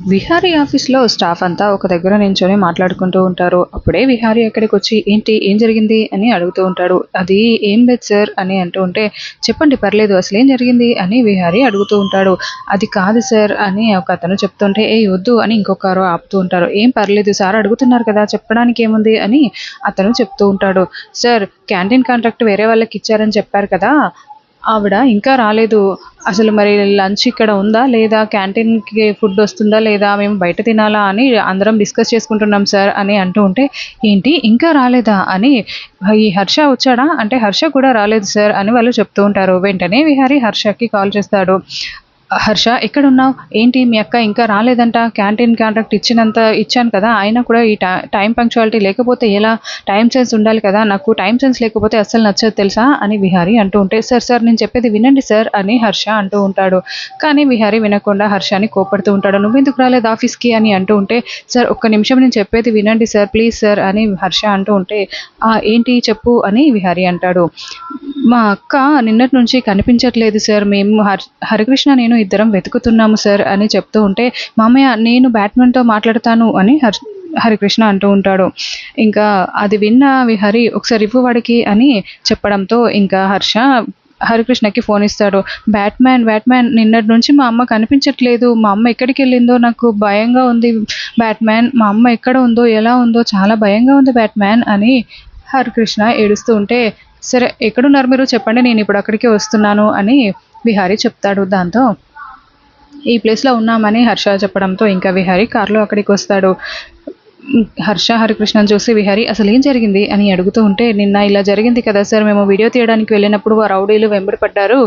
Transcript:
విహారీ ఆఫీస్‌లో స్టాఫ్ అంతా ఒక దగ్గర నించొని మాట్లాడుకుంటూ ఉంటారు. అప్పుడే విహారీ అక్కడికొచ్చి "ఏంటి? ఏం జరిగింది?" అని అడుగుతూ ఉంటాడు. "అది ఏం లేదు సార్" అని అంటూ ఉంటే, "చెప్పండి పర్లేదు అసలేం జరిగింది?" అని విహారీ అడుగుతూ ఉంటాడు. "అది కాదు సార్" అని ఒకతను చెప్తుంటే, "ఏయ్! వద్దు" అని ఇంకొకరు ఆపుతూ ఉంటారు. "ఏం పర్లేదు సార్ అడుగుతున్నారు కదా! చెప్పడానికేముంది" అని అతను చెప్తూ ఉంటాడు. "సార్ క్యాంటీన్ కాంట్రాక్ట్ వేరే వాళ్ళకిచ్చారని చెప్పారు కదా! ఆవిడ ఇంకా రాలేదు. అసలు మరి లంచ్ ఇక్కడ ఉందా? లేదా? క్యాంటీన్‌కి ఫుడ్ వస్తుందా? లేదా? మేము బయట తినాలా? అని అందరం డిస్కస్ చేసుకుంటున్నాం సార్" అని అంటూ ఉంటే, "ఏంటి ఇంకా రాలేదా?" అని ఈ హర్ష వచ్చాడా? అంటే హర్ష కూడా రాలేదు సార్ అని వాళ్ళు చెప్తూ ఉంటారు. వెంటనే విహారీ హర్షకి కాల్ చేస్తాడు. హర్ష ఎక్కడున్నావు? ఏంటి మీ అక్క ఇంకా రాలేదంట? క్యాంటీన్ కాంట్రాక్ట్ ఇచ్చాను కదా! అయినా కూడా ఈ టైమ్ పంక్చువాలిటీ లేకపోతే ఎలా? టైమ్ సెన్స్ ఉండాలి కదా! నాకు టైమ్ సెన్స్ లేకపోతే అస్సలు నచ్చదు తెలుసా? అని విహారీ అంటూ ఉంటే, సార్ నేను చెప్పేది వినండి సార్ అని హర్ష అంటూ ఉంటాడు. కానీ విహారీ వినకుండా హర్షని కోప్పడుతూ ఉంటాడు. "నువ్వెందుకు రాలేదు ఆఫీస్‌కి" అని అంటూ ఉంటే, "సార్ ఒక్క నిమిషం నేను చెప్పేది వినండి సార్ ప్లీజ్ సార్" అని హర్ష అంటూ ఉంటే, ఏంటి చెప్పు" అని విహారీ అంటాడు. "మా అక్క నిన్నటి నుంచి కనిపించట్లేదు సార్. మేము హరికృష్ణ నేను ఇద్దరం వెతుకుతున్నాము సార్" అని చెప్తూ ఉంటే, "మామయ్య నేను బ్యాట్‌మెన్‌తో మాట్లాడతాను" అని హరికృష్ణ అంటూ ఉంటాడు. ఇంకా అది విన్న విహరి "ఒకసారి ఇవ్వు వాడికి" అని చెప్పడంతో ఇంకా హరికృష్ణకి ఫోన్ ఇస్తాడు. బ్యాట్‌మ్యాన్ నిన్నటి నుంచి మా అమ్మ కనిపించట్లేదు. మా అమ్మ ఎక్కడికెళ్ళిందో నాకు భయంగా ఉంది బ్యాట్‌మ్యాన్. మా అమ్మ ఎక్కడ ఉందో, ఎలా ఉందో చాలా భయంగా ఉంది బ్యాట్‌మ్యాన్ అని హరికృష్ణ ఏడుస్తూ ఉంటే, "సరే ఎక్కడున్నారు మీరు చెప్పండి నేనిప్పుడు అక్కడికే వస్తున్నాను" అని విహారీ చెప్తాడు. దాంతో ఈ ప్లేస్‌లో ఉన్నామని హర్ష చెప్పడంతో ఇంకా విహారీ కార్‌లో అక్కడికొస్తాడు. హరికృష్ణని చూసి విహారీ "అసలేం జరిగింది?" అని అడుగుతూ ఉంటే, "నిన్న ఇలా జరిగింది కదా సార్ మేము వీడియో తీయడానికి వెళ్ళినప్పుడు ఆ రౌడీలు వెంబడి పడ్డారు.